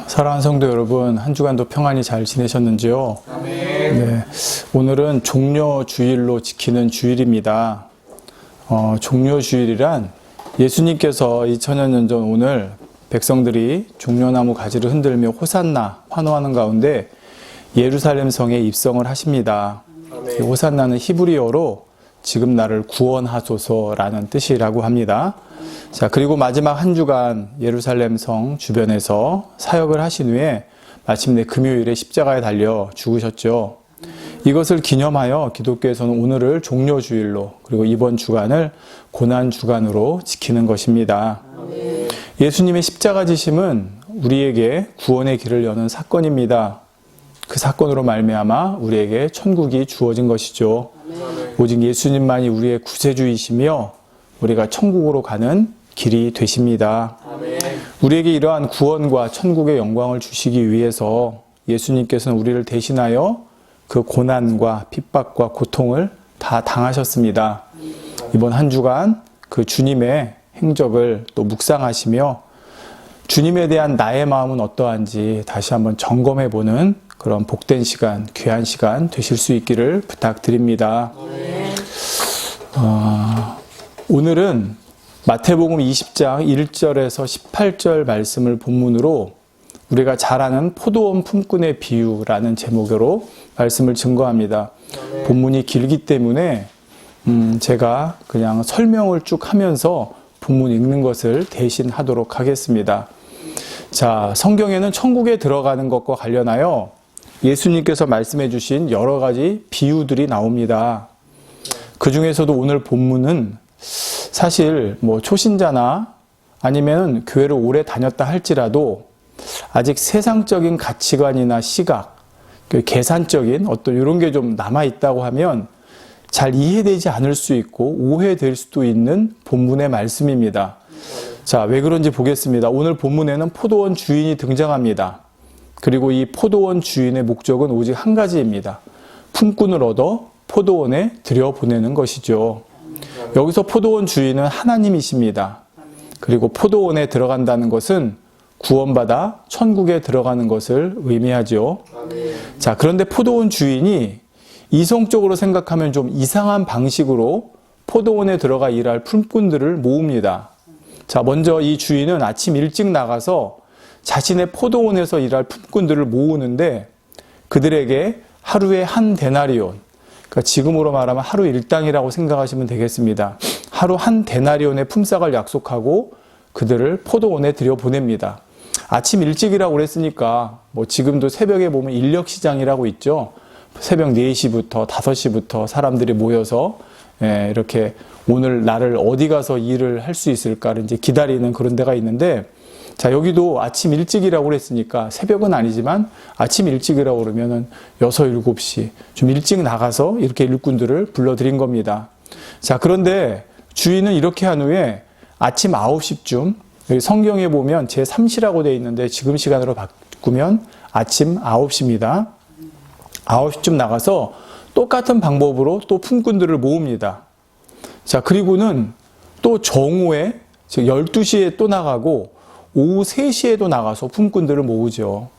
사랑하는 성도 여러분, 한 주간도 평안히 잘 지내셨는지요? 네, 오늘은 종려주일로 지키는 주일입니다. 종려주일이란 예수님께서 2000년 전 오늘 백성들이 종려나무 가지를 흔들며 호산나 환호하는 가운데 예루살렘 성에 입성을 하십니다. 호산나는 히브리어로 지금 나를 구원하소서라는 뜻이라고 합니다. 자, 그리고 마지막 한 주간 예루살렘 성 주변에서 사역을 하신 후에 마침내 금요일에 십자가에 달려 죽으셨죠. 이것을 기념하여 기독교에서는 오늘을 종려주일로 그리고 이번 주간을 고난주간으로 지키는 것입니다. 예수님의 십자가 지심은 우리에게 구원의 길을 여는 사건입니다. 그 사건으로 말미암아 우리에게 천국이 주어진 것이죠. 오직 예수님만이 우리의 구세주이시며 우리가 천국으로 가는 길이 되십니다. 우리에게 이러한 구원과 천국의 영광을 주시기 위해서 예수님께서는 우리를 대신하여 그 고난과 핍박과 고통을 다 당하셨습니다. 이번 한 주간 그 주님의 행적을 또 묵상하시며 주님에 대한 나의 마음은 어떠한지 다시 한번 점검해보는 그런 복된 시간, 귀한 시간 되실 수 있기를 부탁드립니다. 오늘은 마태복음 20장 1절에서 18절 말씀을 본문으로 우리가 잘 아는 포도원 품꾼의 비유라는 제목으로 말씀을 증거합니다. 본문이 길기 때문에 제가 그냥 설명을 쭉 하면서 본문 읽는 것을 대신 하도록 하겠습니다. 자, 성경에는 천국에 들어가는 것과 관련하여 예수님께서 말씀해 주신 여러 가지 비유들이 나옵니다. 그 중에서도 오늘 본문은 사실 초신자나 아니면 교회를 오래 다녔다 할지라도 아직 세상적인 가치관이나 시각, 계산적인 어떤 이런 게 좀 남아있다고 하면 잘 이해되지 않을 수 있고 오해될 수도 있는 본문의 말씀입니다. 자, 왜 그런지 보겠습니다. 오늘 본문에는 포도원 주인이 등장합니다. 그리고 이 포도원 주인의 목적은 오직 한 가지입니다. 품꾼을 얻어 포도원에 들여보내는 것이죠. 여기서 포도원 주인은 하나님이십니다. 그리고 포도원에 들어간다는 것은 구원받아 천국에 들어가는 것을 의미하죠. 자, 그런데 포도원 주인이 이성적으로 생각하면 좀 이상한 방식으로 포도원에 들어가 일할 품꾼들을 모읍니다. 자, 먼저 이 주인은 아침 일찍 나가서 자신의 포도원에서 일할 품꾼들을 모으는데 그들에게 하루에 한 데나리온, 그러니까 지금으로 말하면 하루 일당이라고 생각하시면 되겠습니다. 하루 한 데나리온의 품삯을 약속하고 그들을 포도원에 들여보냅니다. 아침 일찍이라고 그랬으니까 지금도 새벽에 보면 인력시장이라고 있죠. 새벽 4시부터 5시부터 사람들이 모여서 이렇게 오늘 나를 어디 가서 일을 할 수 있을까를 이제 기다리는 그런 데가 있는데, 자, 여기도 아침 일찍이라고 그랬으니까 새벽은 아니지만 아침 일찍이라고 그러면은 6, 7시 좀 일찍 나가서 이렇게 일꾼들을 불러들인 겁니다. 자, 그런데 주인은 이렇게 한 후에 아침 9시쯤, 여기 성경에 보면 제3시라고 되어 있는데 지금 시간으로 바꾸면 아침 9시입니다. 9시쯤 나가서 똑같은 방법으로 또 품꾼들을 모읍니다. 자, 그리고는 또 정오에, 즉 12시에 또 나가고 오후 3시에도 나가서 품꾼들을 모으죠.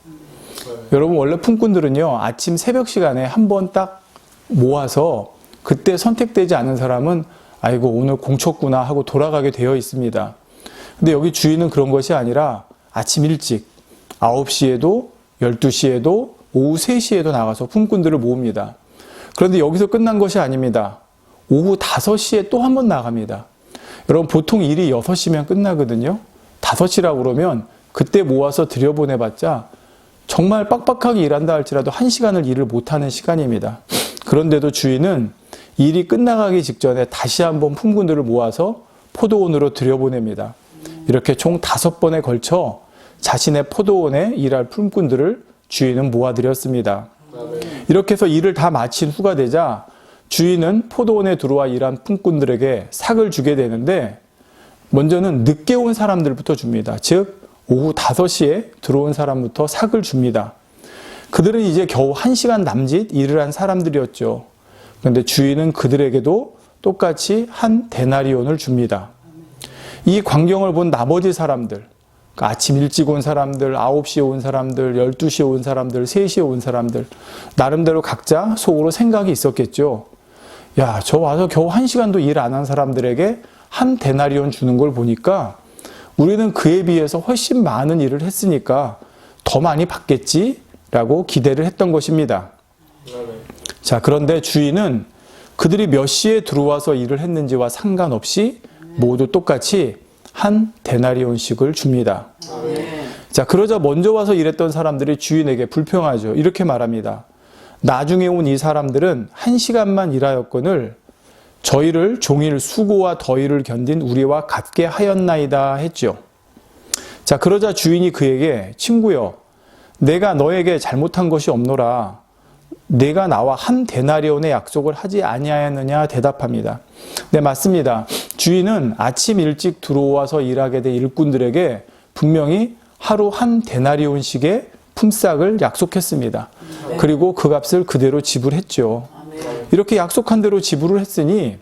여러분, 원래 품꾼들은요, 아침 새벽 시간에 한 번 딱 모아서 그때 선택되지 않은 사람은 아이고, 오늘 공쳤구나 하고 돌아가게 되어 있습니다. 근데 여기 주인은 그런 것이 아니라 아침 일찍 9시에도 12시에도 오후 3시에도 나가서 품꾼들을 모읍니다. 그런데 여기서 끝난 것이 아닙니다. 오후 5시에 또 한 번 나갑니다. 여러분, 보통 일이 6시면 끝나거든요. 5시라고 그러면 그때 모아서 들여보내봤자 정말 빡빡하게 일한다 할지라도 1시간을 일을 못하는 시간입니다. 그런데도 주인은 일이 끝나가기 직전에 다시 한번 품꾼들을 모아서 포도원으로 들여보냅니다. 이렇게 총 5번에 걸쳐 자신의 포도원에 일할 품꾼들을 주인은 모아들였습니다. 이렇게 해서 일을 다 마친 후가 되자 주인은 포도원에 들어와 일한 품꾼들에게 삭을 주게 되는데, 먼저는 늦게 온 사람들부터 줍니다. 즉 오후 5시에 들어온 사람부터 삭을 줍니다. 그들은 이제 겨우 1시간 남짓 일을 한 사람들이었죠. 그런데 주인은 그들에게도 똑같이 한 데나리온을 줍니다. 이 광경을 본 나머지 사람들, 아침 일찍 온 사람들, 9시에 온 사람들, 12시에 온 사람들, 3시에 온 사람들, 나름대로 각자 속으로 생각이 있었겠죠. 야, 저 와서 겨우 1시간도 일 안 한 사람들에게 한 데나리온 주는 걸 보니까 우리는 그에 비해서 훨씬 많은 일을 했으니까 더 많이 받겠지라고 기대를 했던 것입니다. 자, 그런데 주인은 그들이 몇 시에 들어와서 일을 했는지와 상관없이 모두 똑같이 한 데나리온씩을 줍니다. 자, 그러자 먼저 와서 일했던 사람들이 주인에게 불평하죠. 이렇게 말합니다. 나중에 온 이 사람들은 1시간만 일하였거늘 저희를 종일 수고와 더위를 견딘 우리와 같게 하였나이다 했죠. 자, 그러자 주인이 그에게 친구여, 내가 너에게 잘못한 것이 없노라. 내가 나와 한 데나리온의 약속을 하지 아니하였느냐 대답합니다. 네, 맞습니다. 주인은 아침 일찍 들어와서 일하게 된 일꾼들에게 분명히 하루 한 데나리온씩의 품삯을 약속했습니다. 그리고 그 값을 그대로 지불했죠. 이렇게 약속한 대로 지불을 했으니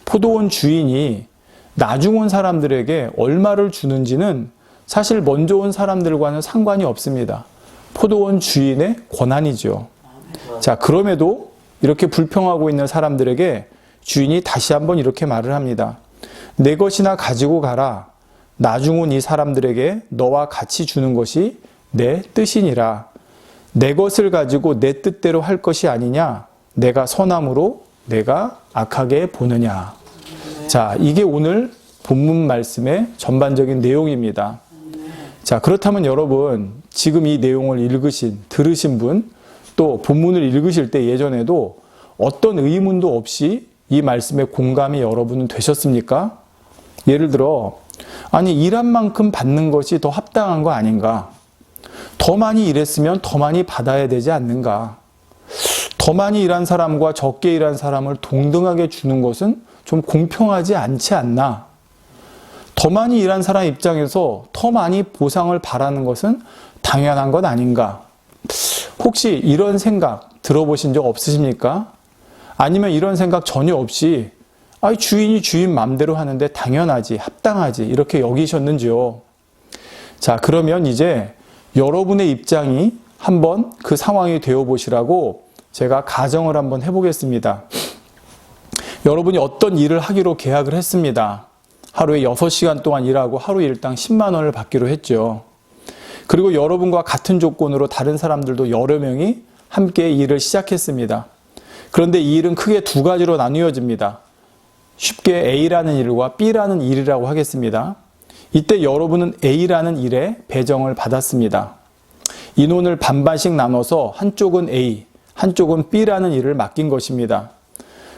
포도원 주인이 나중 온 사람들에게 얼마를 주는지는 사실 먼저 온 사람들과는 상관이 없습니다. 포도원 주인의 권한이죠. 자, 그럼에도 이렇게 불평하고 있는 사람들에게 주인이 다시 한번 이렇게 말을 합니다. 내 것이나 가지고 가라. 나중 온 이 사람들에게 너와 같이 주는 것이 내 뜻이니라. 내 것을 가지고 내 뜻대로 할 것이 아니냐. 내가 선함으로 내가 악하게 보느냐. 자, 이게 오늘 본문 말씀의 전반적인 내용입니다. 자, 그렇다면 여러분, 지금 이 내용을 들으신 분, 또 본문을 읽으실 때 예전에도 어떤 의문도 없이 이 말씀에 공감이 여러분은 되셨습니까? 예를 들어, 아니, 일한 만큼 받는 것이 더 합당한 거 아닌가? 더 많이 일했으면 더 많이 받아야 되지 않는가? 더 많이 일한 사람과 적게 일한 사람을 동등하게 주는 것은 좀 공평하지 않지 않나? 더 많이 일한 사람 입장에서 더 많이 보상을 바라는 것은 당연한 것 아닌가? 혹시 이런 생각 들어보신 적 없으십니까? 아니면 이런 생각 전혀 없이 주인이 주인 맘대로 하는데 당연하지, 합당하지 이렇게 여기셨는지요? 자, 그러면 이제 여러분의 입장이 한번 그 상황이 되어보시라고 제가 가정을 한번 해보겠습니다. 여러분이 어떤 일을 하기로 계약을 했습니다. 하루에 6시간 동안 일하고 하루 일당 10만 원을 받기로 했죠. 그리고 여러분과 같은 조건으로 다른 사람들도 여러 명이 함께 일을 시작했습니다. 그런데 이 일은 크게 두 가지로 나뉘어집니다. 쉽게 A라는 일과 B라는 일이라고 하겠습니다. 이때 여러분은 A라는 일에 배정을 받았습니다. 인원을 반반씩 나눠서 한쪽은 A, 한쪽은 B라는 일을 맡긴 것입니다.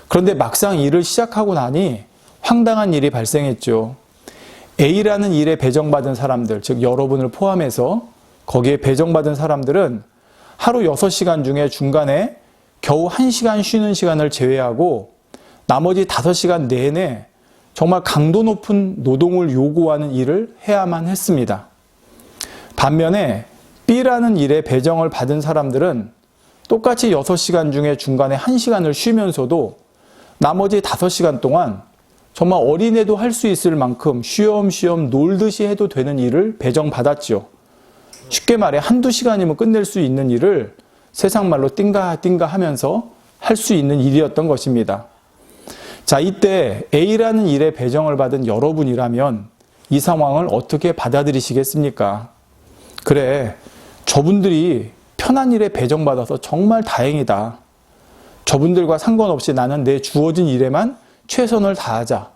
그런데 막상 일을 시작하고 나니 황당한 일이 발생했죠. A라는 일에 배정받은 사람들, 즉 여러분을 포함해서 거기에 배정받은 사람들은 하루 6시간 중에 중간에 겨우 1시간 쉬는 시간을 제외하고 나머지 5시간 내내 정말 강도 높은 노동을 요구하는 일을 해야만 했습니다. 반면에 B라는 일에 배정을 받은 사람들은 똑같이 6시간 중에 중간에 1시간을 쉬면서도 나머지 5시간 동안 정말 어린애도 할 수 있을 만큼 쉬엄쉬엄 놀듯이 해도 되는 일을 배정받았죠. 쉽게 말해 한두 시간이면 끝낼 수 있는 일을 세상 말로 띵가띵가 하면서 할 수 있는 일이었던 것입니다. 자, 이때 A라는 일에 배정을 받은 여러분이라면 이 상황을 어떻게 받아들이시겠습니까? 그래, 저분들이 편한 일에 배정받아서 정말 다행이다. 저분들과 상관없이 나는 내 주어진 일에만 최선을 다하자.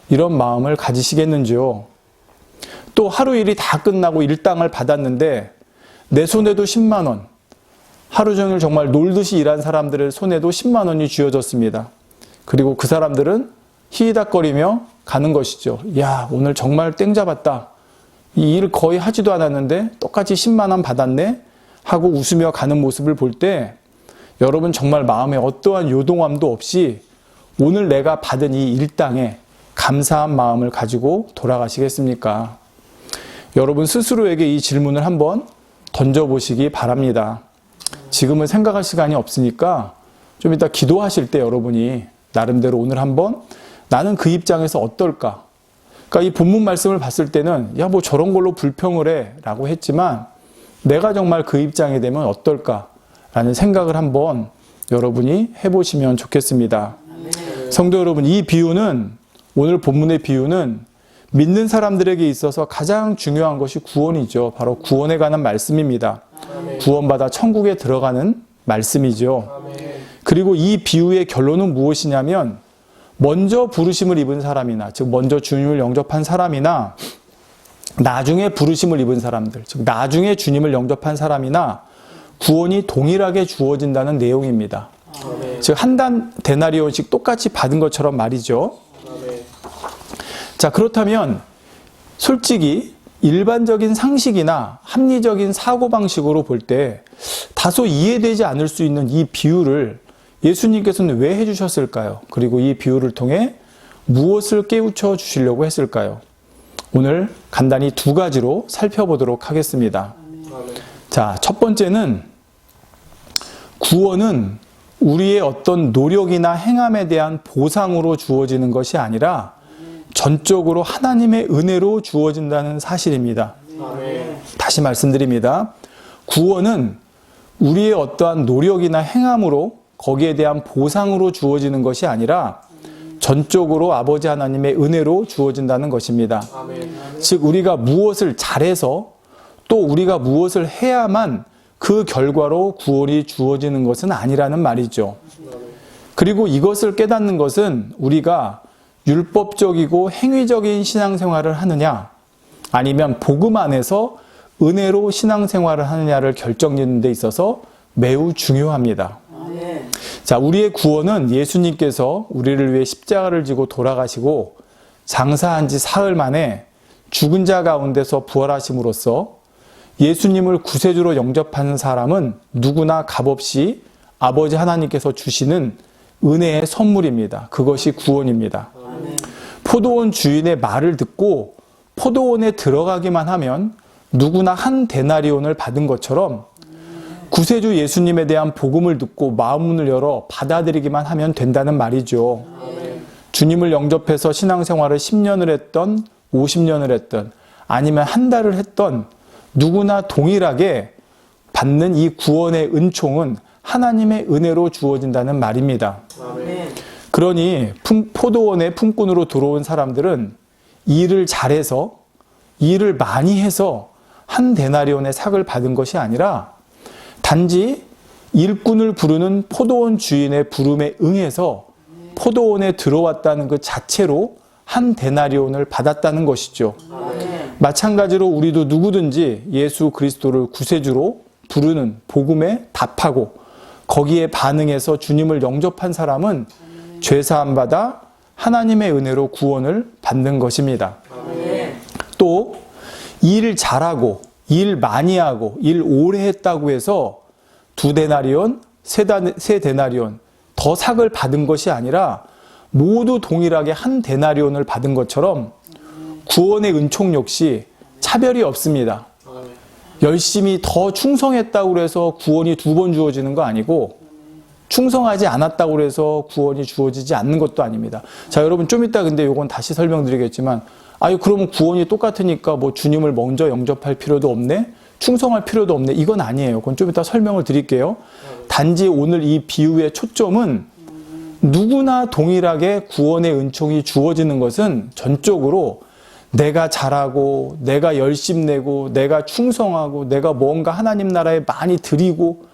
이런 마음을 가지시겠는지요? 또 하루 일이 다 끝나고 일당을 받았는데 내 손에도 10만 원, 하루 종일 정말 놀듯이 일한 사람들의 손에도 10만 원이 쥐어졌습니다. 그리고 그 사람들은 히히닥거리며 가는 것이죠. 야, 오늘 정말 땡 잡았다. 이 일 거의 하지도 않았는데 똑같이 10만 원 받았네? 하고 웃으며 가는 모습을 볼 때 여러분 정말 마음에 어떠한 요동함도 없이 오늘 내가 받은 이 일당에 감사한 마음을 가지고 돌아가시겠습니까? 여러분 스스로에게 이 질문을 한번 던져보시기 바랍니다. 지금은 생각할 시간이 없으니까 좀 이따 기도하실 때 여러분이 나름대로 오늘 한번 나는 그 입장에서 어떨까? 그러니까 이 본문 말씀을 봤을 때는 야, 뭐 저런 걸로 불평을 해 라고 했지만 내가 정말 그 입장이 되면 어떨까라는 생각을 한번 여러분이 해보시면 좋겠습니다. 성도 여러분, 이 비유는, 오늘 본문의 비유는 믿는 사람들에게 있어서 가장 중요한 것이 구원이죠. 바로 구원에 관한 말씀입니다. 구원받아 천국에 들어가는 말씀이죠. 그리고 이 비유의 결론은 무엇이냐면 먼저 부르심을 입은 사람이나, 즉 먼저 주님을 영접한 사람이나 나중에 부르심을 입은 사람들, 즉 나중에 주님을 영접한 사람이나 구원이 동일하게 주어진다는 내용입니다. 즉 한 데나리온씩 똑같이 받은 것처럼 말이죠. 자, 그렇다면 솔직히 일반적인 상식이나 합리적인 사고방식으로 볼 때 다소 이해되지 않을 수 있는 이 비유를 예수님께서는 왜 해주셨을까요? 그리고 이 비유를 통해 무엇을 깨우쳐 주시려고 했을까요? 오늘 간단히 두 가지로 살펴보도록 하겠습니다. 자, 첫 번째는 구원은 우리의 어떤 노력이나 행함에 대한 보상으로 주어지는 것이 아니라 전적으로 하나님의 은혜로 주어진다는 사실입니다. 다시 말씀드립니다. 구원은 우리의 어떠한 노력이나 행함으로 거기에 대한 보상으로 주어지는 것이 아니라 전적으로 아버지 하나님의 은혜로 주어진다는 것입니다. 즉 우리가 무엇을 잘해서 또 우리가 무엇을 해야만 그 결과로 구원이 주어지는 것은 아니라는 말이죠. 그리고 이것을 깨닫는 것은 우리가 율법적이고 행위적인 신앙생활을 하느냐 아니면 복음 안에서 은혜로 신앙생활을 하느냐를 결정짓는 데 있어서 매우 중요합니다. 자, 우리의 구원은 예수님께서 우리를 위해 십자가를 지고 돌아가시고 장사한 지 사흘 만에 죽은 자 가운데서 부활하심으로써 예수님을 구세주로 영접하는 사람은 누구나 값없이 아버지 하나님께서 주시는 은혜의 선물입니다. 그것이 구원입니다. 포도원 주인의 말을 듣고 포도원에 들어가기만 하면 누구나 한 데나리온을 받은 것처럼 구세주 예수님에 대한 복음을 듣고 마음문을 열어 받아들이기만 하면 된다는 말이죠. 주님을 영접해서 신앙생활을 10년을 했던 50년을 했던 아니면 한 달을 했던 누구나 동일하게 받는 이 구원의 은총은 하나님의 은혜로 주어진다는 말입니다. 그러니 포도원의 품꾼으로 들어온 사람들은 일을 잘해서 일을 많이 해서 한 데나리온의 삭을 받은 것이 아니라 단지 일꾼을 부르는 포도원 주인의 부름에 응해서 포도원에 들어왔다는 그 자체로 한 데나리온을 받았다는 것이죠. 마찬가지로 우리도 누구든지 예수 그리스도를 구세주로 부르는 복음에 답하고 거기에 반응해서 주님을 영접한 사람은 죄사함 받아 하나님의 은혜로 구원을 받는 것입니다. 또 일 잘하고 일 많이 하고 일 오래 했다고 해서 2데나리온, 3데나리온 더 삭을 받은 것이 아니라 모두 동일하게 한 데나리온을 받은 것처럼 구원의 은총 역시 차별이 없습니다. 열심히 더 충성했다고 해서 구원이 2번 주어지는 거 아니고 충성하지 않았다고 해서 구원이 주어지지 않는 것도 아닙니다. 자, 여러분 좀 이따 근데 이건 다시 설명드리겠지만 그러면 구원이 똑같으니까 뭐 주님을 먼저 영접할 필요도 없네? 충성할 필요도 없네? 이건 아니에요. 그건 좀 이따 설명을 드릴게요. 단지 오늘 이 비유의 초점은 누구나 동일하게 구원의 은총이 주어지는 것은 전적으로 내가 잘하고 내가 열심내고 내가 충성하고 내가 뭔가 하나님 나라에 많이 드리고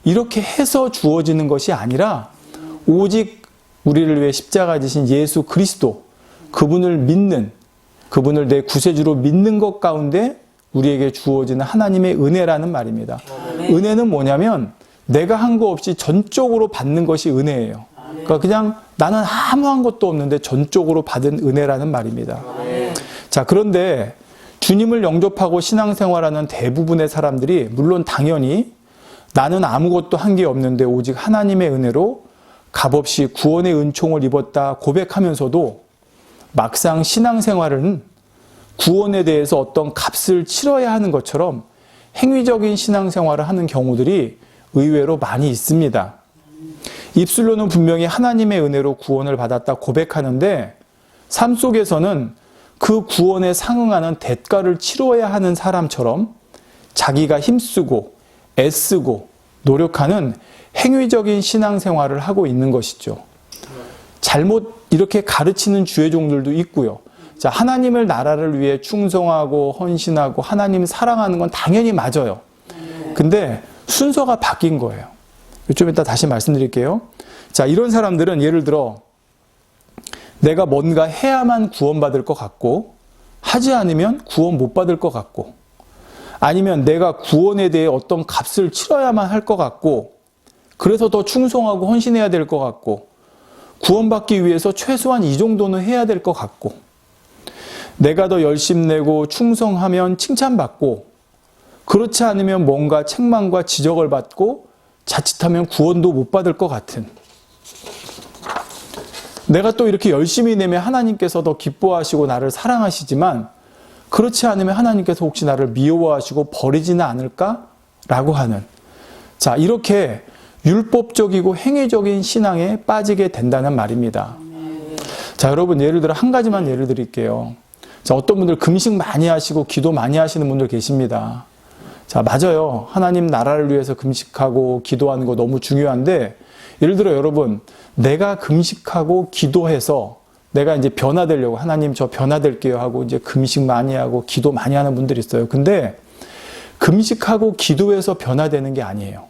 이렇게 해서 주어지는 것이 아니라 오직 우리를 위해 십자가 지신 예수 그리스도 그분을 믿는 그분을 내 구세주로 믿는 것 가운데 우리에게 주어지는 하나님의 은혜라는 말입니다. 은혜는 뭐냐면 내가 한 거 없이 전적으로 받는 것이 은혜예요. 그러니까 그냥 나는 아무 한 것도 없는데 전적으로 받은 은혜라는 말입니다. 자, 그런데 주님을 영접하고 신앙생활하는 대부분의 사람들이 물론 당연히 나는 아무것도 한 게 없는데 오직 하나님의 은혜로 값없이 구원의 은총을 입었다 고백하면서도 막상 신앙생활은 구원에 대해서 어떤 값을 치러야 하는 것처럼 행위적인 신앙생활을 하는 경우들이 의외로 많이 있습니다. 입술로는 분명히 하나님의 은혜로 구원을 받았다 고백하는데 삶 속에서는 그 구원에 상응하는 대가를 치러야 하는 사람처럼 자기가 힘쓰고 애쓰고 노력하는 행위적인 신앙생활을 하고 있는 것이죠. 잘못 이렇게 가르치는 주의 종들도 있고요. 자, 하나님의 나라를 위해 충성하고 헌신하고 하나님 사랑하는 건 당연히 맞아요. 근데 순서가 바뀐 거예요. 좀 이따 다시 말씀드릴게요. 자, 이런 사람들은 예를 들어 내가 뭔가 해야만 구원받을 것 같고 하지 않으면 구원 못 받을 것 같고 아니면 내가 구원에 대해 어떤 값을 치러야만 할 것 같고 그래서 더 충성하고 헌신해야 될 것 같고 구원받기 위해서 최소한 이 정도는 해야 될 것 같고 내가 더 열심 내고 충성하면 칭찬받고 그렇지 않으면 뭔가 책망과 지적을 받고 자칫하면 구원도 못 받을 것 같은 내가 또 이렇게 열심히 내면 하나님께서 더 기뻐하시고 나를 사랑하시지만 그렇지 않으면 하나님께서 혹시 나를 미워하시고 버리지는 않을까라고 하는 자 이렇게 율법적이고 행위적인 신앙에 빠지게 된다는 말입니다. 자 여러분 예를 들어 한 가지만 예를 드릴게요. 자 어떤 분들 금식 많이 하시고 기도 많이 하시는 분들 계십니다. 자 맞아요. 하나님 나라를 위해서 금식하고 기도하는 거 너무 중요한데 예를 들어 여러분 내가 금식하고 기도해서 내가 이제 변화되려고 하나님 저 변화될게요 하고 이제 금식 많이 하고 기도 많이 하는 분들이 있어요. 근데 금식하고 기도해서 변화되는 게 아니에요.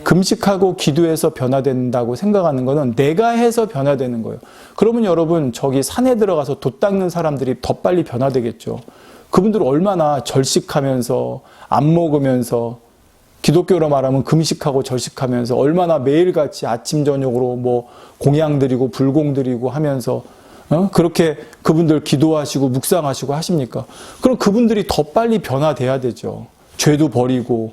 금식하고 기도해서 변화된다고 생각하는 거는 내가 해서 변화되는 거예요. 그러면 여러분 저기 산에 들어가서 돛 닦는 사람들이 더 빨리 변화되겠죠. 그분들 얼마나 절식하면서 안 먹으면서 기독교로 말하면 금식하고 절식하면서 얼마나 매일같이 아침 저녁으로 뭐 공양 드리고 불공 드리고 하면서 그렇게 그분들 기도하시고 묵상하시고 하십니까? 그럼 그분들이 더 빨리 변화돼야 되죠. 죄도 버리고.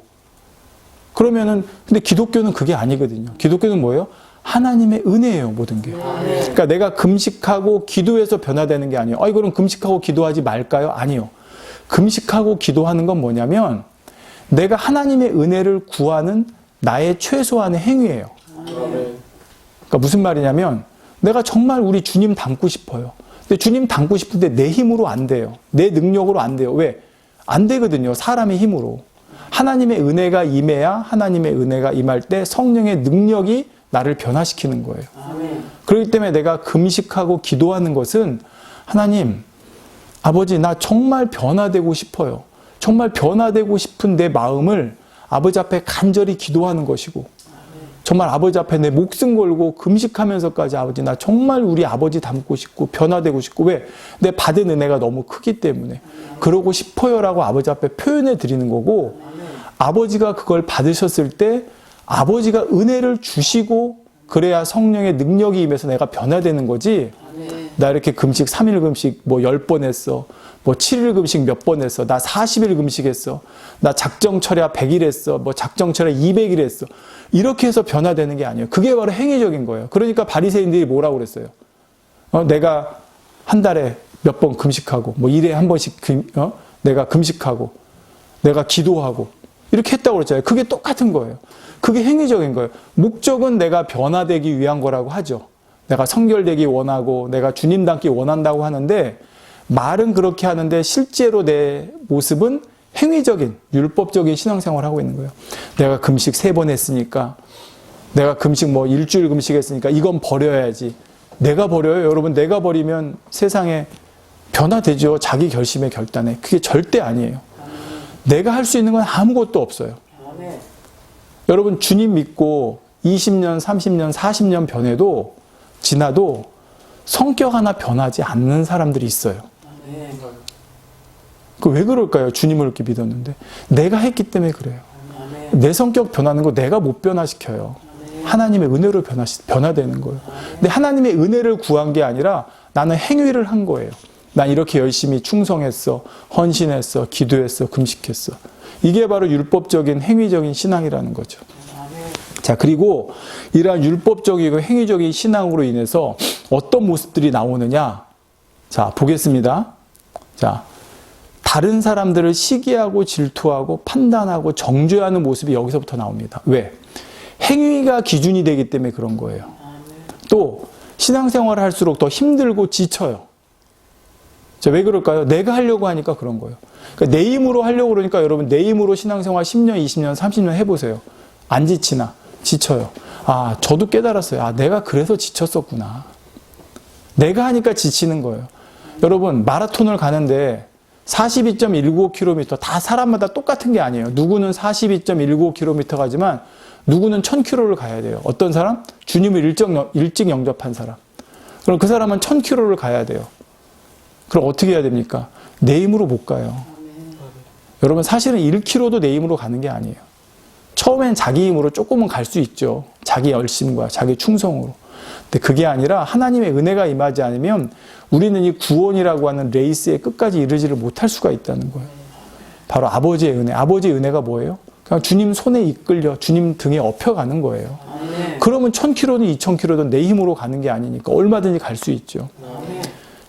그러면은 근데 기독교는 그게 아니거든요. 기독교는 뭐예요? 하나님의 은혜예요, 모든 게. 그러니까 내가 금식하고 기도해서 변화되는 게 아니에요. 그럼 금식하고 기도하지 말까요? 아니요. 금식하고 기도하는 건 뭐냐면 내가 하나님의 은혜를 구하는 나의 최소한의 행위예요. 그러니까 무슨 말이냐면 내가 정말 우리 주님 닮고 싶어요. 근데 주님 닮고 싶은데 내 힘으로 안 돼요. 내 능력으로 안 돼요. 왜? 안 되거든요. 사람의 힘으로. 하나님의 은혜가 임해야 하나님의 은혜가 임할 때 성령의 능력이 나를 변화시키는 거예요. 그렇기 때문에 내가 금식하고 기도하는 것은 하나님, 아버지 나 정말 변화되고 싶어요. 정말 변화되고 싶은 내 마음을 아버지 앞에 간절히 기도하는 것이고 정말 아버지 앞에 내 목숨 걸고 금식하면서까지 아버지 나 정말 우리 아버지 닮고 싶고 변화되고 싶고 왜? 내 받은 은혜가 너무 크기 때문에 그러고 싶어요라고 아버지 앞에 표현해 드리는 거고 아버지가 그걸 받으셨을 때 아버지가 은혜를 주시고 그래야 성령의 능력이 임해서 내가 변화되는 거지 나 이렇게 금식 3일 금식 뭐 10번 했어 뭐 7일 금식 몇 번 했어 나 40일 금식했어 나 작정철야 100일 했어 뭐 작정철야 200일 했어 이렇게 해서 변화되는 게 아니에요. 그게 바로 행위적인 거예요. 그러니까 바리새인들이 뭐라고 그랬어요? 내가 한 달에 몇 번 금식하고 뭐 일에 한 번씩 내가 금식하고 내가 기도하고 이렇게 했다고 그랬잖아요. 그게 똑같은 거예요. 그게 행위적인 거예요. 목적은 내가 변화되기 위한 거라고 하죠. 내가 성결되기 원하고 내가 주님 닮기 원한다고 하는데 말은 그렇게 하는데 실제로 내 모습은 행위적인 율법적인 신앙생활을 하고 있는 거예요. 내가 금식 3번 했으니까 내가 금식 뭐 일주일 금식했으니까 이건 버려야지. 내가 버려요? 여러분 내가 버리면 세상에 변화되죠. 자기 결심의 결단에. 그게 절대 아니에요. 내가 할 수 있는 건 아무것도 없어요. 여러분 주님 믿고 20년, 30년, 40년 변해도 지나도 성격 하나 변하지 않는 사람들이 있어요. 왜 그럴까요? 주님을 이렇게 믿었는데. 내가 했기 때문에 그래요. 내 성격 변하는 거 내가 못 변화시켜요. 하나님의 은혜로 변화되는 거예요. 근데 하나님의 은혜를 구한 게 아니라 나는 행위를 한 거예요. 난 이렇게 열심히 충성했어, 헌신했어, 기도했어, 금식했어. 이게 바로 율법적인 행위적인 신앙이라는 거죠. 자, 그리고 이러한 율법적이고 행위적인 신앙으로 인해서 어떤 모습들이 나오느냐? 자, 보겠습니다. 자, 다른 사람들을 시기하고 질투하고 판단하고 정죄하는 모습이 여기서부터 나옵니다. 왜? 행위가 기준이 되기 때문에 그런 거예요. 또 신앙생활을 할수록 더 힘들고 지쳐요. 자, 왜 그럴까요? 내가 하려고 하니까 그런 거예요. 그러니까 내 힘으로 하려고 그러니까 여러분 내 힘으로 신앙생활 10년, 20년, 30년 해보세요. 안 지치나? 지쳐요. 아, 저도 깨달았어요. 아, 내가 그래서 지쳤었구나. 내가 하니까 지치는 거예요. 여러분, 마라톤을 가는데 42.195km 다 사람마다 똑같은 게 아니에요. 누구는 42.195km 가지만 누구는 1000km를 가야 돼요. 어떤 사람? 주님을 일찍 영접한 사람. 그럼 그 사람은 1000km를 가야 돼요. 그럼 어떻게 해야 됩니까? 내 힘으로 못 가요. 여러분, 사실은 1km도 내 힘으로 가는 게 아니에요. 처음엔 자기 힘으로 조금은 갈 수 있죠. 자기 열심과 자기 충성으로. 근데 그게 아니라 하나님의 은혜가 임하지 않으면 우리는 이 구원이라고 하는 레이스의 끝까지 이르지를 못할 수가 있다는 거예요. 바로 아버지의 은혜. 아버지의 은혜가 뭐예요? 그냥 주님 손에 이끌려 주님 등에 업혀가는 거예요. 그러면 1000km든 2000km든 내 힘으로 가는 게 아니니까 얼마든지 갈 수 있죠.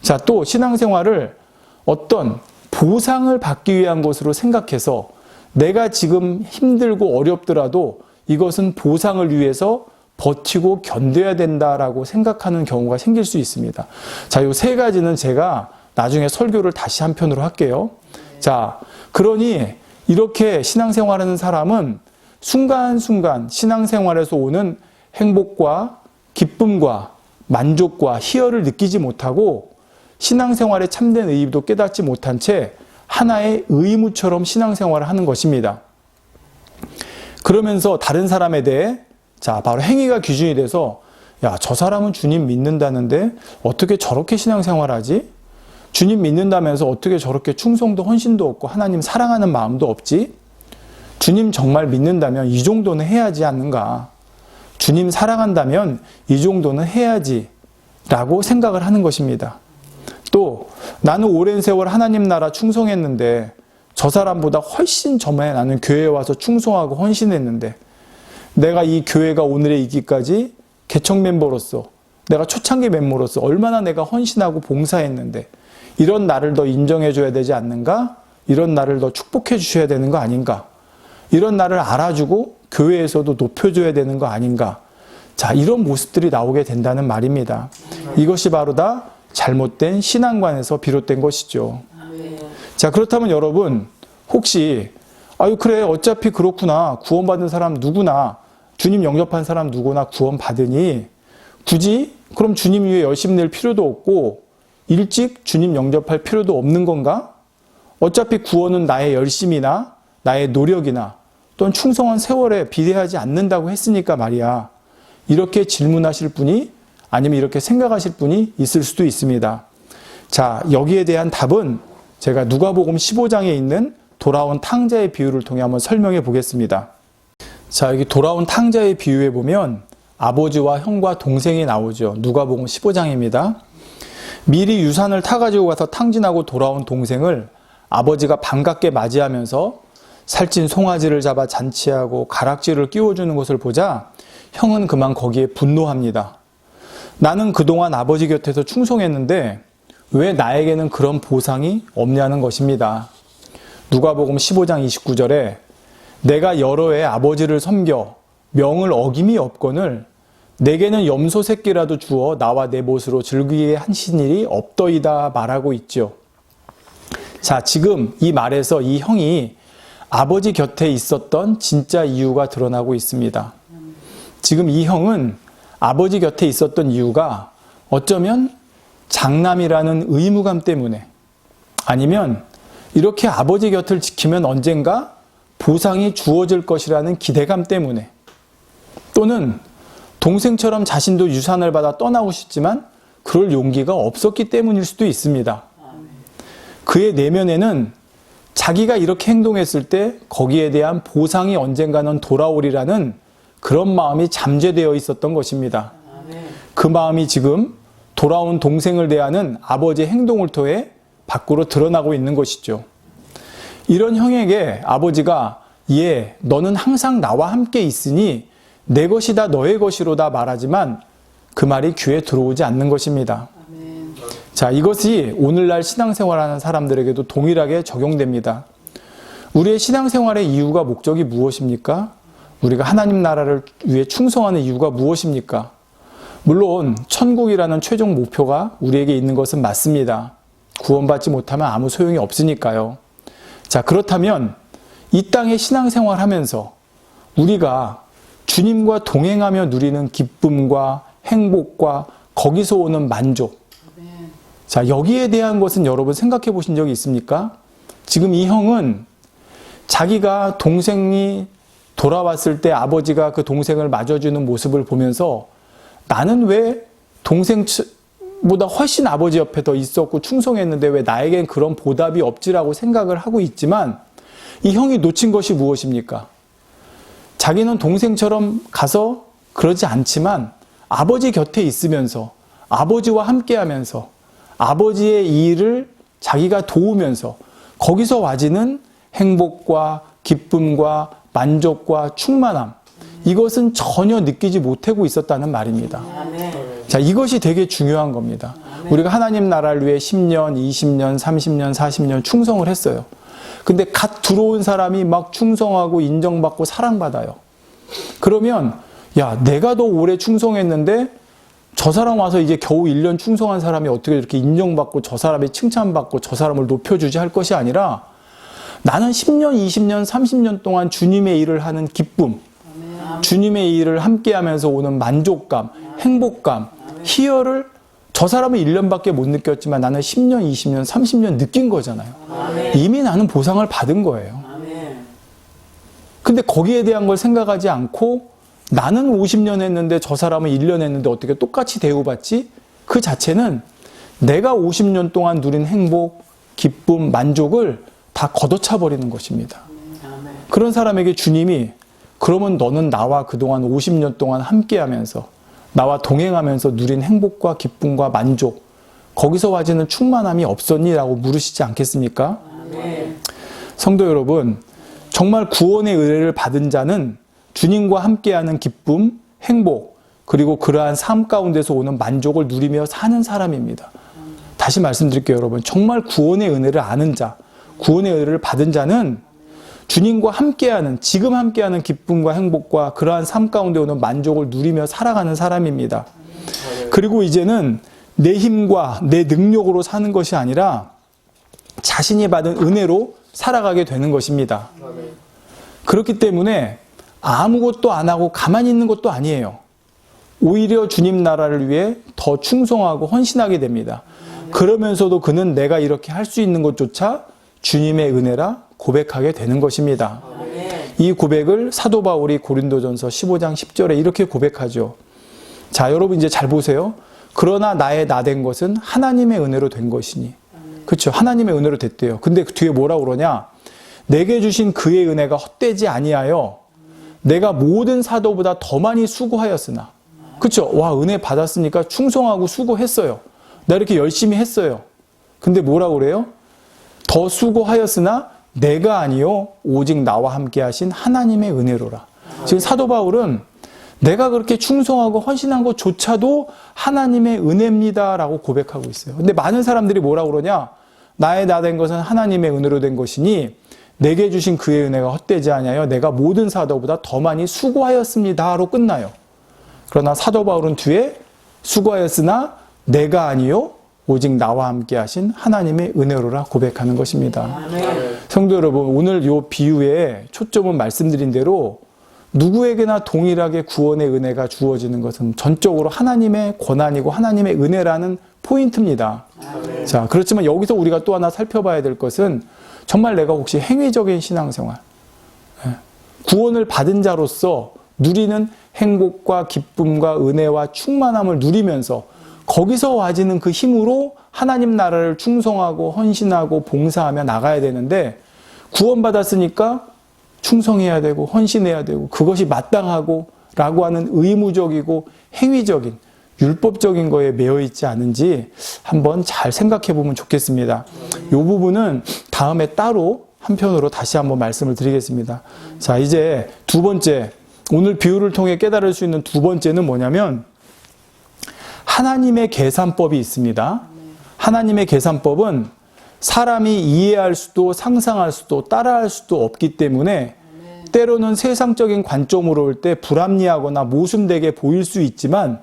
자, 또 신앙생활을 어떤 보상을 받기 위한 것으로 생각해서 내가 지금 힘들고 어렵더라도 이것은 보상을 위해서 버티고 견뎌야 된다라고 생각하는 경우가 생길 수 있습니다. 자, 요 세 가지는 제가 나중에 설교를 다시 한편으로 할게요. 자, 그러니 이렇게 신앙생활하는 사람은 순간순간 신앙생활에서 오는 행복과 기쁨과 만족과 희열을 느끼지 못하고 신앙생활의 참된 의의도 깨닫지 못한 채 하나의 의무처럼 신앙생활을 하는 것입니다. 그러면서 다른 사람에 대해 자, 바로 행위가 기준이 돼서 야, 저 사람은 주님 믿는다는데 어떻게 저렇게 신앙생활하지? 주님 믿는다면서 어떻게 저렇게 충성도 헌신도 없고 하나님 사랑하는 마음도 없지? 주님 정말 믿는다면 이 정도는 해야지 않는가? 주님 사랑한다면 이 정도는 해야지 라고 생각을 하는 것입니다. 또 나는 오랜 세월 하나님 나라 충성했는데 저 사람보다 훨씬 전에 나는 교회에 와서 충성하고 헌신했는데 내가 이 교회가 오늘에 있기까지 개척 멤버로서 내가 초창기 멤버로서 얼마나 내가 헌신하고 봉사했는데 이런 나를 더 인정해 줘야 되지 않는가? 이런 나를 더 축복해 주셔야 되는 거 아닌가? 이런 나를 알아주고 교회에서도 높여줘야 되는 거 아닌가? 자, 이런 모습들이 나오게 된다는 말입니다. 이것이 바로 다 잘못된 신앙관에서 비롯된 것이죠. 자, 그렇다면 여러분 혹시 아유 그래 어차피 그렇구나 구원받은 사람 누구나 주님 영접한 사람 누구나 구원받으니 굳이 그럼 주님 위해 열심 낼 필요도 없고 일찍 주님 영접할 필요도 없는 건가? 어차피 구원은 나의 열심이나 나의 노력이나 또는 충성한 세월에 비례하지 않는다고 했으니까 말이야. 이렇게 질문하실 분이 아니면 이렇게 생각하실 분이 있을 수도 있습니다. 자, 여기에 대한 답은 제가 누가복음 15장에 있는 돌아온 탕자의 비유를 통해 한번 설명해 보겠습니다. 자, 여기 돌아온 탕자의 비유에 보면 아버지와 형과 동생이 나오죠. 누가복음 15장입니다. 미리 유산을 타가지고 가서 탕진하고 돌아온 동생을 아버지가 반갑게 맞이하면서 살찐 송아지를 잡아 잔치하고 가락지를 끼워주는 것을 보자 형은 그만 거기에 분노합니다. 나는 그동안 아버지 곁에서 충성했는데 왜 나에게는 그런 보상이 없냐는 것입니다. 누가복음 15장 29절에 내가 여러 해 아버지를 섬겨 명을 어김이 없거늘 내게는 염소 새끼라도 주어 나와 내 못으로 즐기게 하신 일이 없더이다 말하고 있죠. 자, 지금 이 말에서 이 형이 아버지 곁에 있었던 진짜 이유가 드러나고 있습니다. 지금 이 형은 아버지 곁에 있었던 이유가 어쩌면 장남이라는 의무감 때문에 아니면 이렇게 아버지 곁을 지키면 언젠가 보상이 주어질 것이라는 기대감 때문에 또는 동생처럼 자신도 유산을 받아 떠나고 싶지만 그럴 용기가 없었기 때문일 수도 있습니다. 그의 내면에는 자기가 이렇게 행동했을 때 거기에 대한 보상이 언젠가는 돌아오리라는 그런 마음이 잠재되어 있었던 것입니다. 그 마음이 지금 돌아온 동생을 대하는 아버지의 행동을 통해 밖으로 드러나고 있는 것이죠. 이런 형에게 아버지가 예, 너는 항상 나와 함께 있으니 내 것이 다 너의 것이로다 말하지만 그 말이 귀에 들어오지 않는 것입니다. 자, 이것이 오늘날 신앙생활하는 사람들에게도 동일하게 적용됩니다. 우리의 신앙생활의 이유가 목적이 무엇입니까? 우리가 하나님 나라를 위해 충성하는 이유가 무엇입니까? 물론 천국이라는 최종 목표가 우리에게 있는 것은 맞습니다. 구원받지 못하면 아무 소용이 없으니까요. 자, 그렇다면 이 땅에 신앙생활 하면서 우리가 주님과 동행하며 누리는 기쁨과 행복과 거기서 오는 만족. 자, 여기에 대한 것은 여러분 생각해 보신 적이 있습니까? 지금 이 형은 자기가 동생이 돌아왔을 때 아버지가 그 동생을 맞아주는 모습을 보면서 나는 왜 동생보다 훨씬 아버지 옆에 더 있었고 충성했는데 왜 나에겐 그런 보답이 없지라고 생각을 하고 있지만 이 형이 놓친 것이 무엇입니까? 자기는 동생처럼 가서 그러지 않지만 아버지 곁에 있으면서 아버지와 함께하면서 아버지의 일을 자기가 도우면서 거기서 와지는 행복과 기쁨과 만족과 충만함, 이것은 전혀 느끼지 못하고 있었다는 말입니다. 자, 이것이 되게 중요한 겁니다. 우리가 하나님 나라를 위해 10년, 20년, 30년, 40년 충성을 했어요. 근데 갓 들어온 사람이 막 충성하고 인정받고 사랑받아요. 그러면 야, 내가 더 오래 충성했는데 저 사람 와서 이제 겨우 1년 충성한 사람이 어떻게 이렇게 인정받고 저 사람이 칭찬받고 저 사람을 높여주지 할 것이 아니라 나는 10년, 20년, 30년 동안 주님의 일을 하는 기쁨, 주님의 일을 함께하면서 오는 만족감, 행복감, 희열을 저 사람은 1년밖에 못 느꼈지만 나는 10년, 20년, 30년 느낀 거잖아요. 이미 나는 보상을 받은 거예요. 근데 거기에 대한 걸 생각하지 않고 나는 50년 했는데 저 사람은 1년 했는데 어떻게 똑같이 대우받지? 그 자체는 내가 50년 동안 누린 행복, 기쁨, 만족을 다 걷어차 버리는 것입니다. 그런 사람에게 주님이 그러면 너는 나와 그동안 50년 동안 함께하면서 나와 동행하면서 누린 행복과 기쁨과 만족, 거기서 와지는 충만함이 없었니? 라고 물으시지 않겠습니까? 성도 여러분, 정말 구원의 은혜를 받은 자는 주님과 함께하는 기쁨, 행복, 그리고 그러한 삶 가운데서 오는 만족을 누리며 사는 사람입니다. 다시 말씀드릴게요, 여러분. 정말 구원의 은혜를 아는 자, 구원의 은혜를 받은 자는 주님과 함께하는, 지금 함께하는 기쁨과 행복과 그러한 삶 가운데 오는 만족을 누리며 살아가는 사람입니다. 그리고 이제는 내 힘과 내 능력으로 사는 것이 아니라 자신이 받은 은혜로 살아가게 되는 것입니다. 그렇기 때문에 아무것도 안 하고 가만히 있는 것도 아니에요. 오히려 주님 나라를 위해 더 충성하고 헌신하게 됩니다. 그러면서도 그는 내가 이렇게 할 수 있는 것조차 주님의 은혜라 고백하게 되는 것입니다. 이 고백을 사도 바울이 고린도전서 15장 10절에 이렇게 고백하죠. 자, 여러분 이제 잘 보세요. 그러나 나의 나 된 것은 하나님의 은혜로 된 것이니. 그렇죠. 하나님의 은혜로 됐대요. 근데 그 뒤에 뭐라고 그러냐? 내게 주신 그의 은혜가 헛되지 아니하여 내가 모든 사도보다 더 많이 수고하였으나. 그렇죠. 와, 은혜 받았으니까 충성하고 수고했어요. 나 이렇게 열심히 했어요. 근데 뭐라고 그래요? 더 수고하였으나 내가 아니요 오직 나와 함께 하신 하나님의 은혜로라. 지금 사도 바울은 내가 그렇게 충성하고 헌신한 것조차도 하나님의 은혜입니다라고 고백하고 있어요. 근데 많은 사람들이 뭐라고 그러냐? 나의 나 된 것은 하나님의 은혜로 된 것이니 내게 주신 그의 은혜가 헛되지 아니하여 내가 모든 사도보다 더 많이 수고하였습니다로 끝나요. 그러나 사도 바울은 뒤에 수고하였으나 내가 아니요 오직 나와 함께 하신 하나님의 은혜로라 고백하는 것입니다. 성도 여러분, 오늘 이 비유에 초점은 말씀드린 대로 누구에게나 동일하게 구원의 은혜가 주어지는 것은 전적으로 하나님의 권한이고 하나님의 은혜라는 포인트입니다. 자, 그렇지만 여기서 우리가 또 하나 살펴봐야 될 것은 정말 내가 혹시 행위적인 신앙생활, 구원을 받은 자로서 누리는 행복과 기쁨과 은혜와 충만함을 누리면서 거기서 와지는 그 힘으로 하나님 나라를 충성하고 헌신하고 봉사하며 나가야 되는데 구원받았으니까 충성해야 되고 헌신해야 되고 그것이 마땅하고 라고 하는 의무적이고 행위적인 율법적인 거에 매여 있지 않은지 한번 잘 생각해 보면 좋겠습니다. 이 부분은 다음에 따로 한편으로 다시 한번 말씀을 드리겠습니다. 자, 이제 두 번째, 오늘 비유를 통해 깨달을 수 있는 두 번째는 뭐냐면 하나님의 계산법이 있습니다. 하나님의 계산법은 사람이 이해할 수도 상상할 수도 따라할 수도 없기 때문에 때로는 세상적인 관점으로 볼 때 불합리하거나 모순되게 보일 수 있지만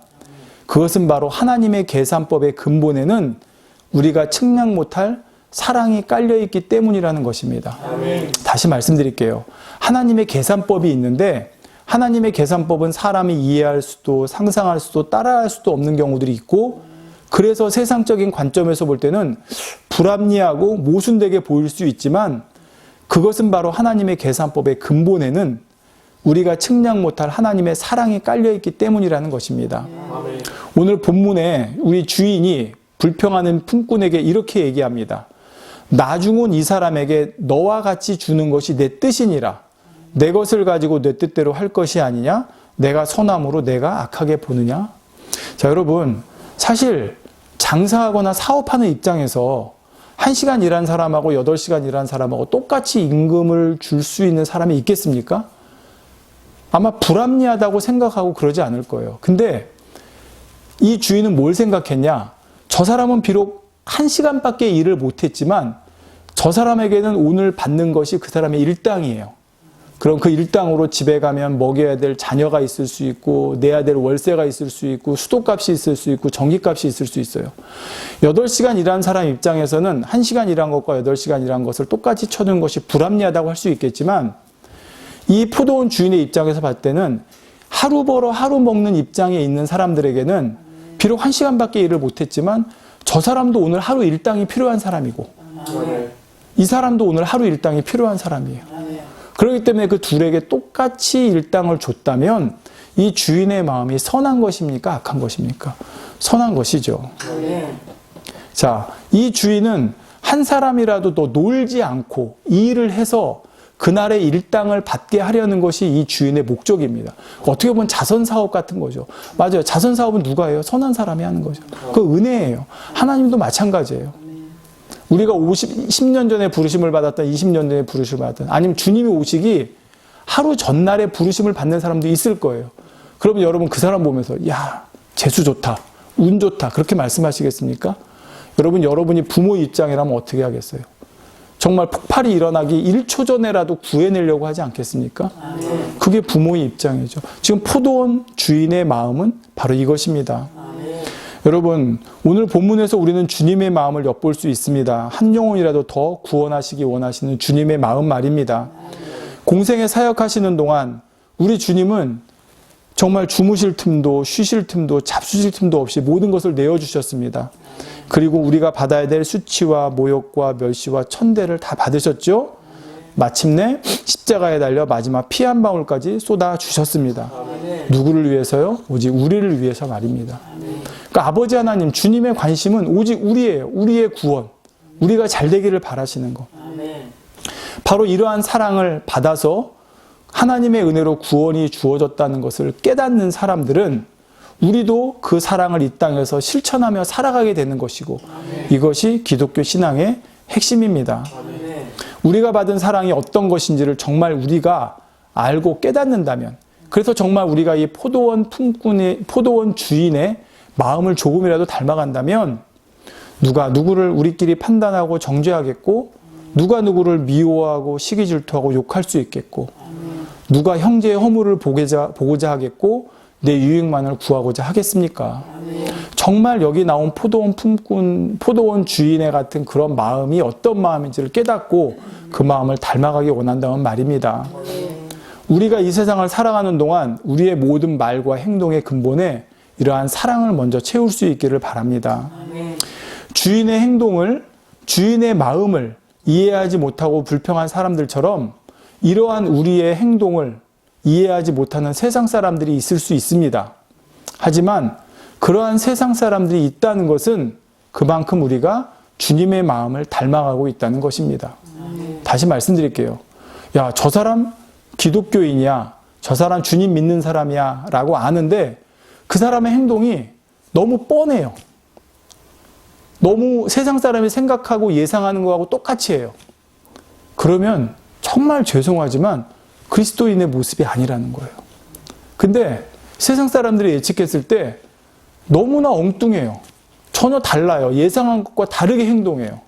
그것은 바로 하나님의 계산법의 근본에는 우리가 측량 못할 사랑이 깔려있기 때문이라는 것입니다. 아멘. 다시 말씀드릴게요. 하나님의 계산법이 있는데 하나님의 계산법은 사람이 이해할 수도 상상할 수도 따라할 수도 없는 경우들이 있고, 그래서 세상적인 관점에서 볼 때는 불합리하고 모순되게 보일 수 있지만, 그것은 바로 하나님의 계산법의 근본에는 우리가 측량 못할 하나님의 사랑이 깔려있기 때문이라는 것입니다. 아멘. 오늘 본문에 우리 주인이 불평하는 품꾼에게 이렇게 얘기합니다. 나중은 이 사람에게 너와 같이 주는 것이 내 뜻이니라. 내 것을 가지고 내 뜻대로 할 것이 아니냐? 내가 선함으로 내가 악하게 보느냐? 자, 여러분, 사실 장사하거나 사업하는 입장에서 1시간 일한 사람하고 8시간 일한 사람하고 똑같이 임금을 줄 수 있는 사람이 있겠습니까? 아마 불합리하다고 생각하고 그러지 않을 거예요. 근데 이 주인은 뭘 생각했냐? 저 사람은 비록 1시간밖에 일을 못했지만 저 사람에게는 오늘 받는 것이 그 사람의 일당이에요. 그럼 그 일당으로 집에 가면 먹여야 될 자녀가 있을 수 있고, 내야 될 월세가 있을 수 있고, 수도값이 있을 수 있고, 전기값이 있을 수 있어요. 8시간 일한 사람 입장에서는 1시간 일한 것과 8시간 일한 것을 똑같이 쳐준 것이 불합리하다고 할 수 있겠지만, 이 포도원 주인의 입장에서 봤을 때는 하루 벌어 하루 먹는 입장에 있는 사람들에게는 비록 1시간밖에 일을 못했지만 저 사람도 오늘 하루 일당이 필요한 사람이고, 이 사람도 오늘 하루 일당이 필요한 사람이에요. 그렇기 때문에 그 둘에게 똑같이 일당을 줬다면 이 주인의 마음이 선한 것입니까? 악한 것입니까? 선한 것이죠. 자, 이 주인은 한 사람이라도 더 놀지 않고 일을 해서 그날의 일당을 받게 하려는 것이 이 주인의 목적입니다. 어떻게 보면 자선사업 같은 거죠. 맞아요. 자선사업은 누가 해요? 선한 사람이 하는 거죠. 그 은혜예요. 하나님도 마찬가지예요. 우리가 10년 전에 부르심을 받았던, 20년 전에 부르심을 받았던, 아니면 주님이 오시기 하루 전날에 부르심을 받는 사람도 있을 거예요. 그러면 여러분 그 사람 보면서 야, 재수 좋다, 운 좋다, 그렇게 말씀하시겠습니까? 여러분, 여러분이 부모 입장이라면 어떻게 하겠어요? 정말 폭발이 일어나기 1초 전에라도 구해내려고 하지 않겠습니까? 그게 부모의 입장이죠. 지금 포도원 주인의 마음은 바로 이것입니다. 여러분, 오늘 본문에서 우리는 주님의 마음을 엿볼 수 있습니다. 한 영혼이라도 더 구원하시기 원하시는 주님의 마음 말입니다. 공생에 사역하시는 동안 우리 주님은 정말 주무실 틈도 쉬실 틈도 잡수실 틈도 없이 모든 것을 내어주셨습니다. 그리고 우리가 받아야 될 수치와 모욕과 멸시와 천대를 다 받으셨죠? 마침내 십자가에 달려 마지막 피 한 방울까지 쏟아주셨습니다. 누구를 위해서요? 오직 우리를 위해서 말입니다. 그러니까 아버지 하나님, 주님의 관심은 오직 우리예요. 우리의 구원, 우리가 잘 되기를 바라시는 것. 바로 이러한 사랑을 받아서 하나님의 은혜로 구원이 주어졌다는 것을 깨닫는 사람들은 우리도 그 사랑을 이 땅에서 실천하며 살아가게 되는 것이고, 이것이 기독교 신앙의 핵심입니다. 우리가 받은 사랑이 어떤 것인지를 정말 우리가 알고 깨닫는다면, 그래서 정말 우리가 이 포도원 품꾼의, 포도원 주인의 마음을 조금이라도 닮아간다면 누가 누구를 우리끼리 판단하고 정죄하겠고, 누가 누구를 미워하고 시기 질투하고 욕할 수 있겠고, 누가 형제의 허물을 보고자 하겠고 내 유익만을 구하고자 하겠습니까? 정말 여기 나온 포도원 품꾼, 포도원 주인의 같은 그런 마음이 어떤 마음인지를 깨닫고 그 마음을 닮아가기 원한다는 말입니다. 우리가 이 세상을 살아가는 동안 우리의 모든 말과 행동의 근본에 이러한 사랑을 먼저 채울 수 있기를 바랍니다. 주인의 행동을, 주인의 마음을 이해하지 못하고 불평한 사람들처럼 이러한 우리의 행동을 이해하지 못하는 세상 사람들이 있을 수 있습니다. 하지만 그러한 세상 사람들이 있다는 것은 그만큼 우리가 주님의 마음을 닮아가고 있다는 것입니다. 다시 말씀드릴게요. 야, 저 사람 기독교인이야, 저 사람 주님 믿는 사람이야 라고 아는데 그 사람의 행동이 너무 뻔해요. 너무 세상 사람이 생각하고 예상하는 거하고 똑같이 해요. 그러면 정말 죄송하지만 그리스도인의 모습이 아니라는 거예요. 근데 세상 사람들이 예측했을 때 너무나 엉뚱해요. 전혀 달라요. 예상한 것과 다르게 행동해요.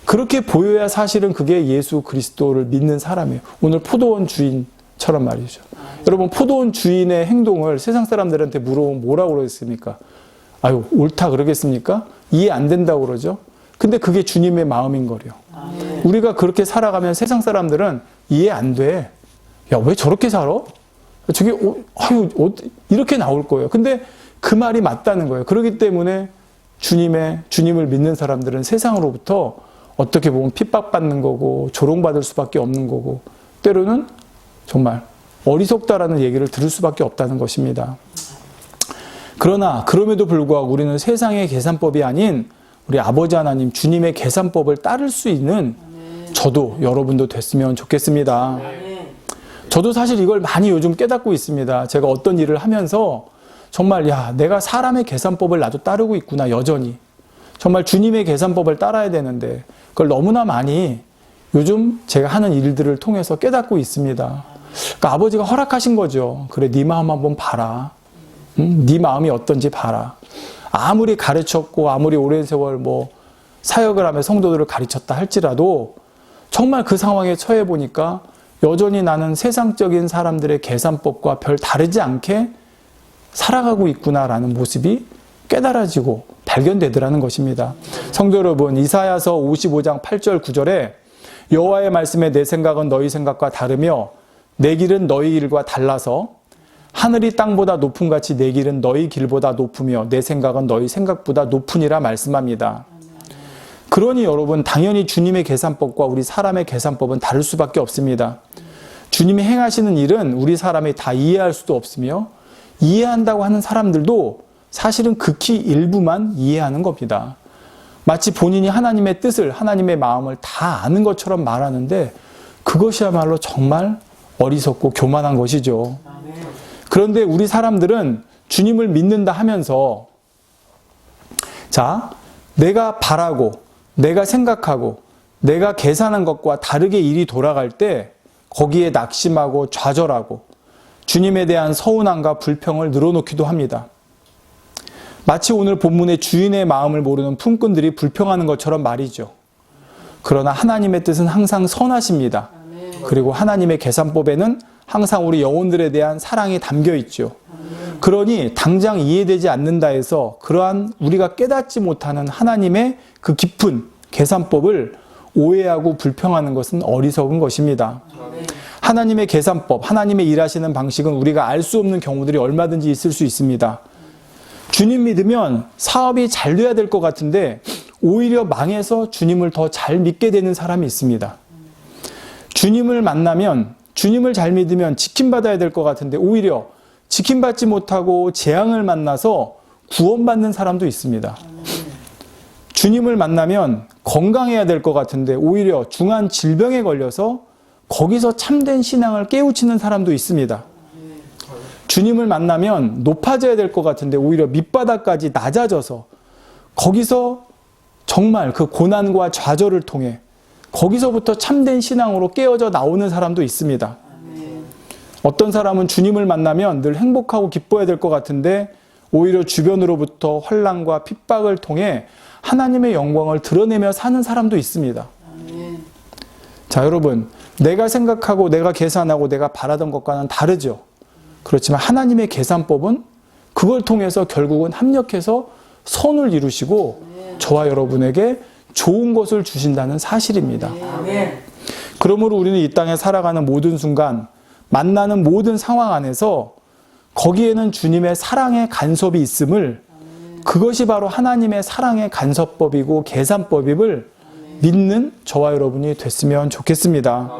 그렇게 보여야 사실은 그게 예수 그리스도를 믿는 사람이에요. 오늘 포도원 주인처럼 말이죠. 여러분, 포도원 주인의 행동을 세상 사람들한테 물어보면 뭐라고 그러겠습니까? 아유, 옳다 그러겠습니까? 이해 안 된다고 그러죠. 근데 그게 주님의 마음인 거래요. 우리가 그렇게 살아가면 세상 사람들은 이해 안 돼. 야, 왜 저렇게 살아? 저게 이렇게 나올 거예요. 근데 그 말이 맞다는 거예요. 그렇기 때문에 주님을 믿는 사람들은 세상으로부터 어떻게 보면 핍박받는 거고 조롱받을 수밖에 없는 거고 때로는 정말 어리석다라는 얘기를 들을 수밖에 없다는 것입니다. 그러나 그럼에도 불구하고 우리는 세상의 계산법이 아닌 우리 아버지 하나님 주님의 계산법을 따를 수 있는 저도 여러분도 됐으면 좋겠습니다. 저도 사실 이걸 많이 요즘 깨닫고 있습니다. 제가 어떤 일을 하면서 정말 내가 사람의 계산법을 나도 따르고 있구나 여전히. 정말 주님의 계산법을 따라야 되는데 그걸 너무나 많이 요즘 제가 하는 일들을 통해서 깨닫고 있습니다. 그러니까 아버지가 허락하신 거죠. 그래, 네 마음 한번 봐라. 네 마음이 어떤지 봐라. 아무리 가르쳤고 아무리 오랜 세월 사역을 하며 성도들을 가르쳤다 할지라도 정말 그 상황에 처해 보니까 여전히 나는 세상적인 사람들의 계산법과 별 다르지 않게 살아가고 있구나라는 모습이 깨달아지고 발견되더라는 것입니다. 성도 여러분, 이사야서 55장 8절 9절에 여호와의 말씀에 내 생각은 너희 생각과 다르며 내 길은 너희 길과 달라서 하늘이 땅보다 높음 같이 내 길은 너희 길보다 높으며 내 생각은 너희 생각보다 높으니라 말씀합니다. 그러니 여러분, 당연히 주님의 계산법과 우리 사람의 계산법은 다를 수밖에 없습니다. 주님이 행하시는 일은 우리 사람이 다 이해할 수도 없으며 이해한다고 하는 사람들도 사실은 극히 일부만 이해하는 겁니다. 마치 본인이 하나님의 뜻을, 하나님의 마음을 다 아는 것처럼 말하는데 그것이야말로 정말 어리석고 교만한 것이죠. 그런데 우리 사람들은 주님을 믿는다 하면서 내가 바라고 내가 생각하고 내가 계산한 것과 다르게 일이 돌아갈 때 거기에 낙심하고 좌절하고 주님에 대한 서운함과 불평을 늘어놓기도 합니다. 마치 오늘 본문의 주인의 마음을 모르는 품꾼들이 불평하는 것처럼 말이죠. 그러나 하나님의 뜻은 항상 선하십니다. 그리고 하나님의 계산법에는 항상 우리 영혼들에 대한 사랑이 담겨 있죠. 그러니 당장 이해되지 않는다 해서 그러한 우리가 깨닫지 못하는 하나님의 그 깊은 계산법을 오해하고 불평하는 것은 어리석은 것입니다. 하나님의 계산법, 하나님의 일하시는 방식은 우리가 알 수 없는 경우들이 얼마든지 있을 수 있습니다. 주님 믿으면 사업이 잘 돼야 될 것 같은데 오히려 망해서 주님을 더 잘 믿게 되는 사람이 있습니다. 주님을 만나면, 주님을 잘 믿으면 지킴받아야 될 것 같은데 오히려 지킴받지 못하고 재앙을 만나서 구원받는 사람도 있습니다. 주님을 만나면 건강해야 될 것 같은데 오히려 중한 질병에 걸려서 거기서 참된 신앙을 깨우치는 사람도 있습니다. 주님을 만나면 높아져야 될 것 같은데 오히려 밑바닥까지 낮아져서 거기서 정말 그 고난과 좌절을 통해 거기서부터 참된 신앙으로 깨어져 나오는 사람도 있습니다. 어떤 사람은 주님을 만나면 늘 행복하고 기뻐야 될 것 같은데 오히려 주변으로부터 환난과 핍박을 통해 하나님의 영광을 드러내며 사는 사람도 있습니다. 자, 여러분, 내가 생각하고 내가 계산하고 내가 바라던 것과는 다르죠. 그렇지만 하나님의 계산법은 그걸 통해서 결국은 합력해서 선을 이루시고 저와 여러분에게 좋은 것을 주신다는 사실입니다. 그러므로 우리는 이 땅에 살아가는 모든 순간, 만나는 모든 상황 안에서 거기에는 주님의 사랑의 간섭이 있음을, 그것이 바로 하나님의 사랑의 간섭법이고 계산법임을 믿는 저와 여러분이 됐으면 좋겠습니다.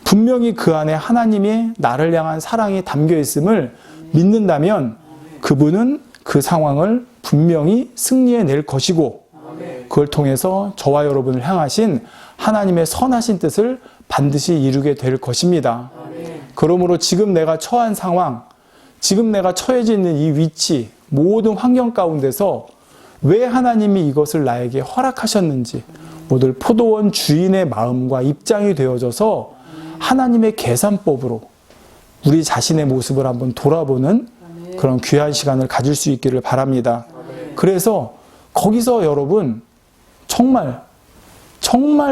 분명히 그 안에 하나님의 나를 향한 사랑이 담겨 있음을 믿는다면 그분은 그 상황을 분명히 승리해낼 것이고 그걸 통해서 저와 여러분을 향하신 하나님의 선하신 뜻을 반드시 이루게 될 것입니다. 그러므로 지금 내가 처한 상황, 지금 내가 처해져 있는 이 위치, 모든 환경 가운데서 왜 하나님이 이것을 나에게 허락하셨는지 모두 포도원 주인의 마음과 입장이 되어져서 하나님의 계산법으로 우리 자신의 모습을 한번 돌아보는 그런 귀한 시간을 가질 수 있기를 바랍니다. 그래서 거기서 여러분 정말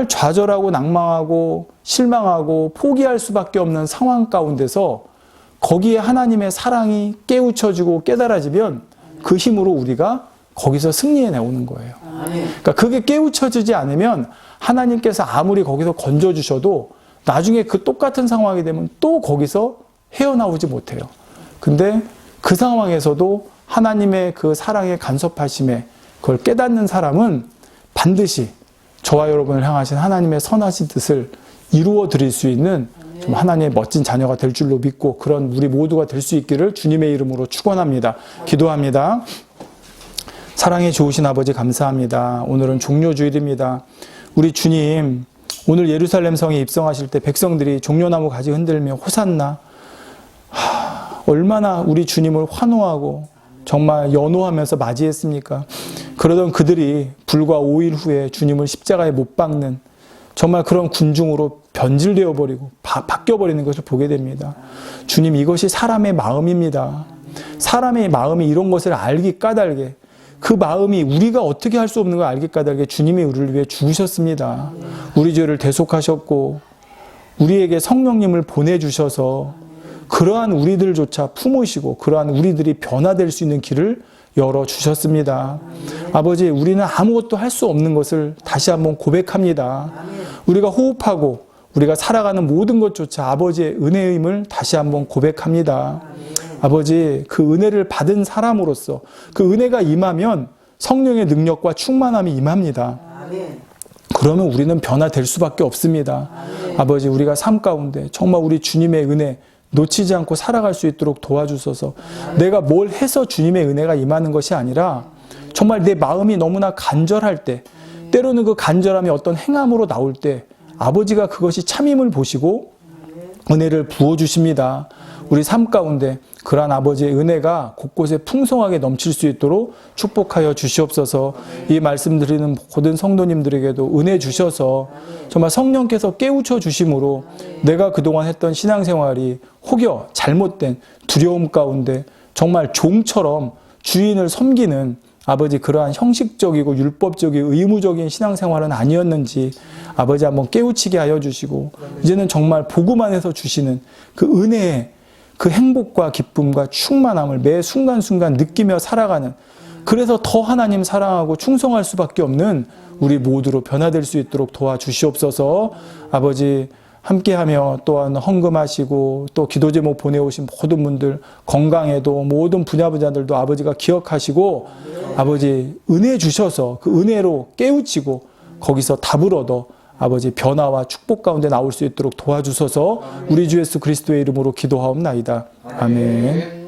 좌절하고 낭망하고 실망하고 포기할 수밖에 없는 상황 가운데서 거기에 하나님의 사랑이 깨우쳐지고 깨달아지면 그 힘으로 우리가 거기서 승리해 나오는 거예요. 그러니까 그게 깨우쳐지지 않으면 하나님께서 아무리 거기서 건져주셔도 나중에 그 똑같은 상황이 되면 또 거기서 헤어나오지 못해요. 근데 그 상황에서도 하나님의 그 사랑의 간섭하심에 그걸 깨닫는 사람은 반드시 저와 여러분을 향하신 하나님의 선하신 뜻을 이루어 드릴 수 있는 좀 하나님의 멋진 자녀가 될 줄로 믿고 그런 우리 모두가 될 수 있기를 주님의 이름으로 축원합니다. 기도합니다. 사랑이 좋으신 아버지 감사합니다. 오늘은 종려주일입니다. 우리 주님, 오늘 예루살렘 성에 입성하실 때 백성들이 종려나무 가지 흔들며 호산나, 얼마나 우리 주님을 환호하고 정말 연호하면서 맞이했습니까? 그러던 그들이 불과 5일 후에 주님을 십자가에 못 박는 정말 그런 군중으로 변질되어 버리고 바뀌어버리는 것을 보게 됩니다. 주님, 이것이 사람의 마음입니다. 사람의 마음이 이런 것을 알기 까닭에 그 마음이 우리가 어떻게 할 수 없는 걸 알기 까닭에 주님이 우리를 위해 죽으셨습니다. 우리 죄를 대속하셨고 우리에게 성령님을 보내주셔서 그러한 우리들조차 품으시고 그러한 우리들이 변화될 수 있는 길을 열어주셨습니다. 아버지, 우리는 아무것도 할 수 없는 것을 다시 한번 고백합니다. 우리가 호흡하고 우리가 살아가는 모든 것조차 아버지의 은혜임을 다시 한번 고백합니다. 아버지, 그 은혜를 받은 사람으로서 그 은혜가 임하면 성령의 능력과 충만함이 임합니다. 그러면 우리는 변화될 수밖에 없습니다. 아버지, 우리가 삶 가운데 정말 우리 주님의 은혜 놓치지 않고 살아갈 수 있도록 도와주소서. 내가 뭘 해서 주님의 은혜가 임하는 것이 아니라 정말 내 마음이 너무나 간절할 때, 때로는 그 간절함이 어떤 행함으로 나올 때 아버지가 그것이 참임을 보시고 은혜를 부어주십니다. 우리 삶 가운데 그러한 아버지의 은혜가 곳곳에 풍성하게 넘칠 수 있도록 축복하여 주시옵소서. 이 말씀 드리는 모든 성도님들에게도 은혜 주셔서 정말 성령께서 깨우쳐 주심으로 내가 그동안 했던 신앙생활이 혹여 잘못된 두려움 가운데 정말 종처럼 주인을 섬기는 아버지 그러한 형식적이고 율법적이고 의무적인 신앙생활은 아니었는지 아버지 한번 깨우치게 하여 주시고 이제는 정말 복음 안에서 주시는 그 은혜의 그 행복과 기쁨과 충만함을 매 순간순간 느끼며 살아가는, 그래서 더 하나님 사랑하고 충성할 수밖에 없는 우리 모두로 변화될 수 있도록 도와주시옵소서. 아버지, 함께하며 또한 헌금하시고 또 기도 제목 보내오신 모든 분들 건강에도 모든 분야들도 아버지가 기억하시고 아버지 은혜 주셔서 그 은혜로 깨우치고 거기서 답을 얻어 아버지 변화와 축복 가운데 나올 수 있도록 도와주소서. 우리 주 예수 그리스도의 이름으로 기도하옵나이다. 아멘.